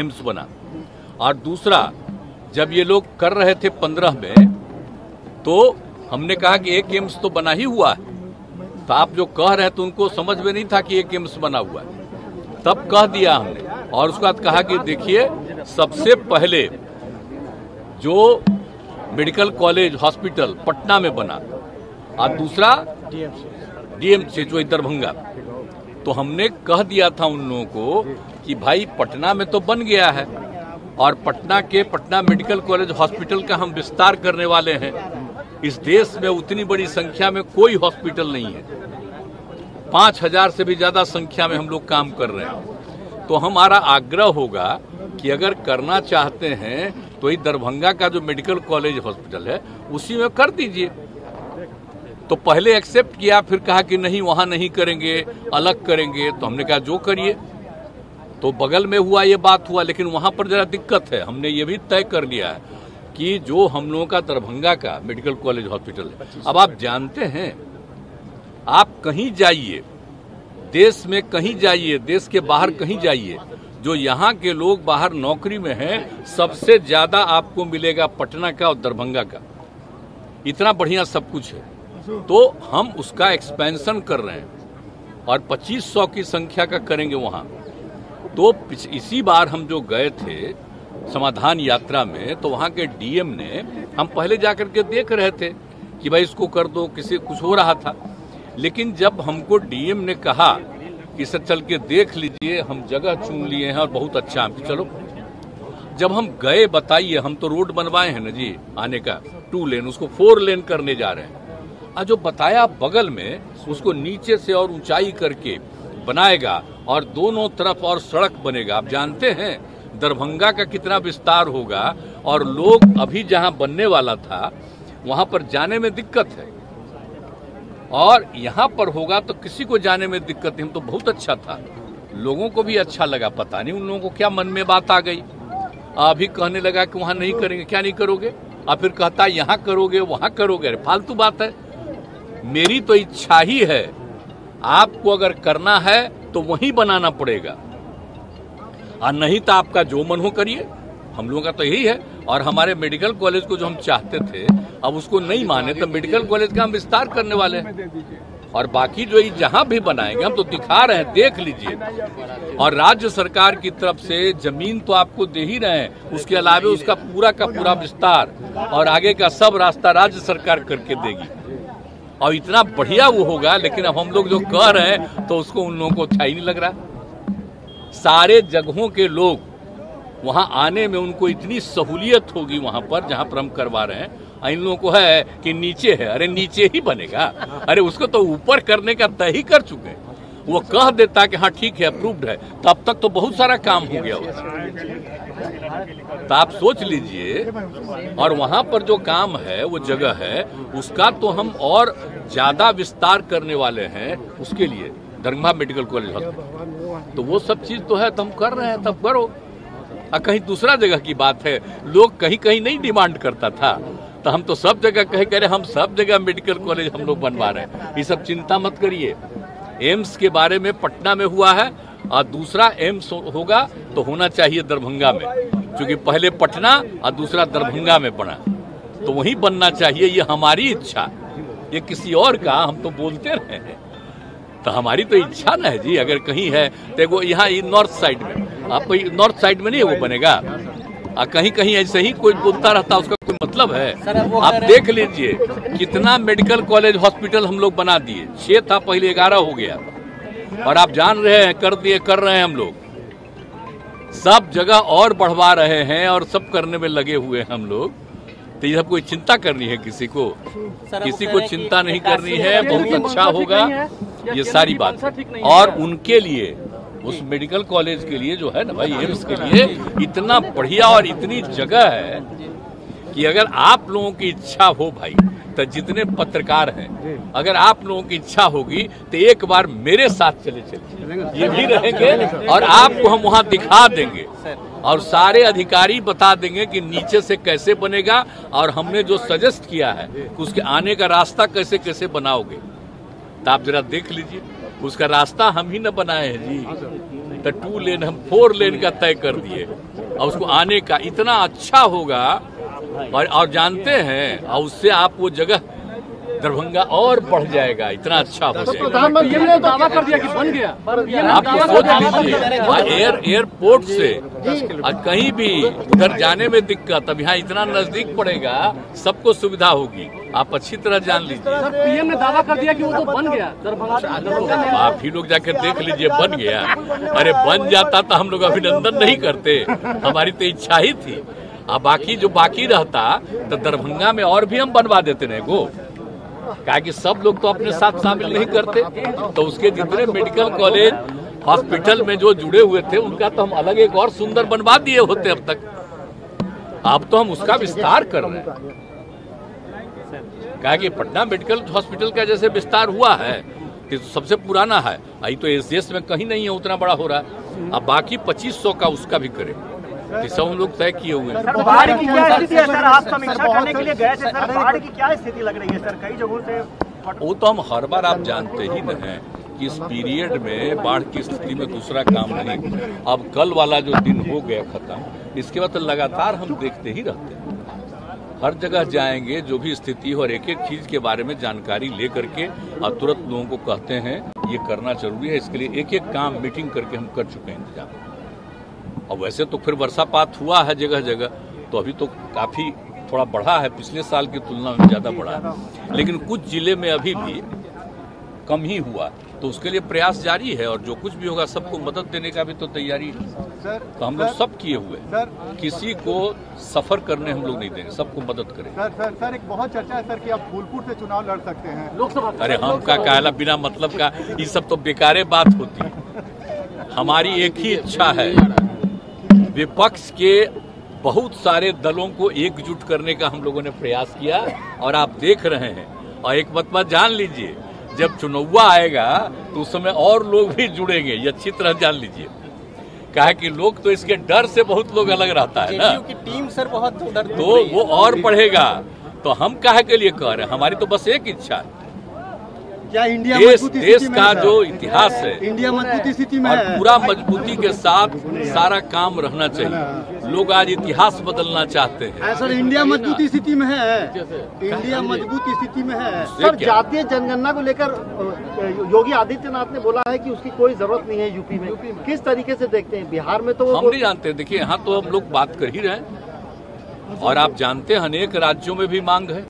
AIIMS बना। और दूसरा, जब ये लोग कर रहे थे 15 में, तो हमने कहा कि एक एम्स तो बना ही हुआ है। तो आप जो कह रहे थे उनको समझ में नहीं था कि एक एम्स बना हुआ है, तब कह दिया हमने। और उसके बाद कहा कि देखिए, सबसे पहले जो मेडिकल कॉलेज हॉस्पिटल पटना में बना और दूसरा डीएमसी जो दरभंगा, तो हमने कह दिया था उन लोगों को कि भाई पटना में तो बन गया है और पटना मेडिकल कॉलेज हॉस्पिटल का हम विस्तार करने वाले हैं। इस देश में उतनी बड़ी संख्या में कोई हॉस्पिटल नहीं है, 5000 से भी ज्यादा संख्या में हम लोग काम कर रहे हैं। तो हमारा आग्रह होगा कि अगर करना चाहते हैं तो ये दरभंगा का जो मेडिकल कॉलेज हॉस्पिटल है उसी में कर दीजिए। तो पहले एक्सेप्ट किया, फिर कहा कि नहीं वहां नहीं करेंगे, अलग करेंगे। तो हमने कहा जो करिए। तो बगल में हुआ ये बात हुआ, लेकिन वहां पर जरा दिक्कत है। हमने ये भी तय कर लिया है कि जो हम लोगों का दरभंगा का मेडिकल कॉलेज हॉस्पिटल है, अब आप जानते हैं, आप कहीं जाइए, देश में कहीं जाइए, देश के बाहर कहीं जाइए, जो यहाँ के लोग बाहर नौकरी में हैं, सबसे ज्यादा आपको मिलेगा पटना का और दरभंगा का। इतना बढ़िया सब कुछ है। तो हम उसका एक्सपेंशन कर रहे हैं और 2500 की संख्या का करेंगे वहां। तो इसी बार हम जो गए थे समाधान यात्रा में, तो वहां के डीएम ने, हम पहले जाकर के देख रहे थे कि भाई इसको कर दो, किसी कुछ हो रहा था। लेकिन जब हमको डीएम ने कहा कि सर चल के देख लीजिए, हम जगह चुन लिए हैं और बहुत अच्छा है, चलो। जब हम गए, बताइए, हम तो रोड बनवाए हैं ना जी आने का, 2 लेन, उसको 4 लेन करने जा रहे हैं। और जो बताया बगल में, उसको नीचे से और ऊंचाई करके बनाएगा और दोनों तरफ और सड़क बनेगा। आप जानते हैं दरभंगा का कितना विस्तार होगा, और लोग अभी जहां बनने वाला था वहां पर जाने में दिक्कत है, और यहां पर होगा तो किसी को जाने में दिक्कत नहीं। तो बहुत अच्छा था, लोगों को भी अच्छा लगा। पता नहीं उन लोगों को क्या मन में बात आ गई, अभी कहने लगा कि वहां नहीं करेंगे। क्या नहीं करोगे? और फिर कहता यहां करोगे, वहां करोगे। अरे फालतू बात है। मेरी तो इच्छा ही है, आपको अगर करना है तो वहीं बनाना पड़ेगा, और नहीं तो आपका जो मन हो करिए। हम लोगों का तो यही है। और हमारे मेडिकल कॉलेज को जो हम चाहते थे, अब उसको नहीं माने, तो मेडिकल कॉलेज का हम विस्तार करने वाले हैं। और बाकी जो जहां भी बनाएंगे, हम तो दिखा रहे हैं, देख लीजिए। और राज्य सरकार की तरफ से जमीन तो आपको दे ही रहे हैं, उसके अलावा उसका पूरा का पूरा विस्तार और आगे का सब रास्ता राज्य सरकार करके देगी, और इतना बढ़िया वो होगा। लेकिन अब हम लोग जो कह रहे हैं तो उसको उन लोगों को अच्छा ही नहीं लग रहा। सारे जगहों के लोग वहां आने में उनको इतनी सहूलियत होगी वहां पर जहां पर हम करवा रहे हैं। इन लोगों को है कि नीचे है, अरे नीचे ही बनेगा, अरे उसको तो ऊपर करने का तय ही कर चुके हैं। वो कह देता कि हाँ ठीक है, अप्रूव्ड है, तो अब तक तो बहुत सारा काम हो गया होता। तो आप सोच लीजिए, और वहां पर जो काम है, वो जगह है, उसका तो हम और ज्यादा विस्तार करने वाले हैं। उसके लिए दरभंगा मेडिकल कॉलेज हॉस्पिटल, तो वो सब चीज तो है, तो हम कर रहे हैं, तब करो। कहीं दूसरा जगह की बात है, लोग कहीं कहीं नहीं डिमांड करता था, तो हम तो सब जगह कह रहे, हम सब जगह मेडिकल कॉलेज हम लोग बनवा रहे हैं। ये सब चिंता मत करिए। एम्स के बारे में पटना में हुआ है, और दूसरा एम्स होगा तो होना चाहिए दरभंगा में, क्योंकि पहले पटना और दूसरा दरभंगा में बना, तो वहीं बनना चाहिए। ये हमारी इच्छा, ये किसी और का हम तो बोलते रहे हैं, तो हमारी तो इच्छा न है जी। अगर कहीं है तो यहाँ नॉर्थ साइड में, आपको नॉर्थ साइड में नहीं वो बनेगा, और कहीं कहीं ऐसे ही कोई बोलता रहता, उसका कोई मतलब है? आप देख लीजिए कितना मेडिकल कॉलेज हॉस्पिटल हम लोग बना दिए। 6 था पहले, 11 हो गया, और आप जान रहे हैं, कर रहे हैं हम लोग सब जगह, और बढ़वा रहे हैं, और सब करने में लगे हुए हैं हम लोग। तो ये सब कोई चिंता करनी है किसी को? किसी को चिंता नहीं करनी है। बहुत अच्छा होगा ये सारी बात। और उनके लिए, उस मेडिकल कॉलेज के लिए जो है ना भाई, एम्स के लिए इतना बढ़िया और इतनी जगह है कि अगर आप लोगों की इच्छा हो भाई, तो जितने पत्रकार हैं, अगर आप लोगों की इच्छा होगी तो एक बार मेरे साथ चले ये भी रहेंगे, और आपको हम वहां दिखा देंगे, और सारे अधिकारी बता देंगे कि नीचे से कैसे बनेगा, और हमने जो सजेस्ट किया है कि उसके आने का रास्ता कैसे कैसे बनाओगे। तो आप जरा देख लीजिए, उसका रास्ता हम ही न बनाए हैं जी। तो 2 लेन हम 4 लेन का तय कर दिए और उसको आने का इतना अच्छा होगा। और जानते हैं, और उससे आप वो जगह दरभंगा और बढ़ जाएगा, इतना अच्छा हो जाएगा। प्रधानमंत्री ने दावा कर दिया कि बन गया। आप सोच लीजिए, एयरपोर्ट से कहीं भी उधर जाने में दिक्कत, अब यहाँ इतना नजदीक पड़ेगा, सबको सुविधा होगी। आप अच्छी तरह जान लीजिए। सर, पीएम ने दावा कर दिया कि वो तो बन गया दरभंगा। आप ही लोग जाकर देख लीजिए, बन गया। अरे बन जाता तो हम लोग अभिनंदन नहीं करते, हमारी तो इच्छा ही थी। अब बाकी जो बाकी रहता तो दरभंगा में और भी हम बनवा देते नहीं को, क्या कि सब लोग तो अपने साथ शामिल नहीं करते। तो उसके जितने मेडिकल कॉलेज हॉस्पिटल में जो जुड़े हुए थे उनका तो हम अलग एक और सुंदर बनवा दिए होते अब तक। अब तो हम उसका विस्तार कर रहे हैं, क्या कि पटना मेडिकल हॉस्पिटल का जैसे विस्तार हुआ है तो सबसे पुराना है, अभी तो एसडीएस में कहीं नहीं है उतना बड़ा हो रहा है। अब बाकी 2500 का उसका भी करें, सब हम लोग तय किए हुए हैं। बाढ़ की क्या स्थिति है सर? आप समीक्षा करने के लिए गए थे सर, बाढ़ की क्या स्थिति लग रही है सर? कई जगहों से वो तो हम हर बार आप जानते ही न हैं कि इस पीरियड में बाढ़ की स्थिति में दूसरा काम नहीं। अब कल वाला जो दिन हो गया खत्म, इसके बाद तो लगातार हम देखते ही रहते हैं, हर जगह जाएंगे, जो भी स्थिति हो और एक एक चीज के बारे में जानकारी ले करके और तुरंत लोगों को कहते हैं ये करना जरूरी है। इसके लिए एक एक काम मीटिंग करके हम कर चुके हैं इंतजाम। और वैसे तो फिर वर्षापात हुआ है जगह जगह, तो अभी तो काफी थोड़ा बढ़ा है, पिछले साल की तुलना में ज्यादा बढ़ा है, लेकिन कुछ जिले में अभी भी कम ही हुआ। तो उसके लिए प्रयास जारी है और जो कुछ भी होगा सबको मदद देने का भी तो तैयारी है। तो हम लोग सब किए हुए हैं, किसी को सफर करने हम लोग नहीं देंगे, सबको मदद करेंगे। सर एक बहुत चर्चा है सर कि आप फूलपुर से चुनाव लड़ सकते हैं लोकसभा। अरे हम का कहला बिना मतलब का, ये सब तो बेकारे बात होती है। हमारी एक ही इच्छा है, विपक्ष के बहुत सारे दलों को एकजुट करने का हम लोगों ने प्रयास किया और आप देख रहे हैं। और एक बात जान लीजिए, जब चुनाव आएगा तो उस समय और लोग भी जुड़ेंगे, ये अच्छी तरह जान लीजिए। कहा कि लोग तो इसके डर से बहुत लोग अलग रहता है ना, की टीम सर बहुत डर, तो वो और बढ़ेगा। तो हम काहे के लिए कह रहे हैं, हमारी तो बस एक इच्छा है, क्या इंडिया देश का जो इतिहास है इंडिया मजबूती स्थिति में और है, पूरा मजबूती के साथ सारा काम रहना चाहिए। लोग आज इतिहास बदलना चाहते हैं। सर इंडिया मजबूती स्थिति में है, इंडिया मजबूती स्थिति में है। सर, जातीय जनगणना को लेकर योगी आदित्यनाथ ने बोला है कि उसकी कोई जरूरत नहीं है यूपी में। किस तरीके से देखते हैं? बिहार में तो हम नहीं जानते। देखिए, यहाँ तो हम लोग बात कर ही रहे हैं और आप जानते हैं अनेक राज्यों में भी मांग है।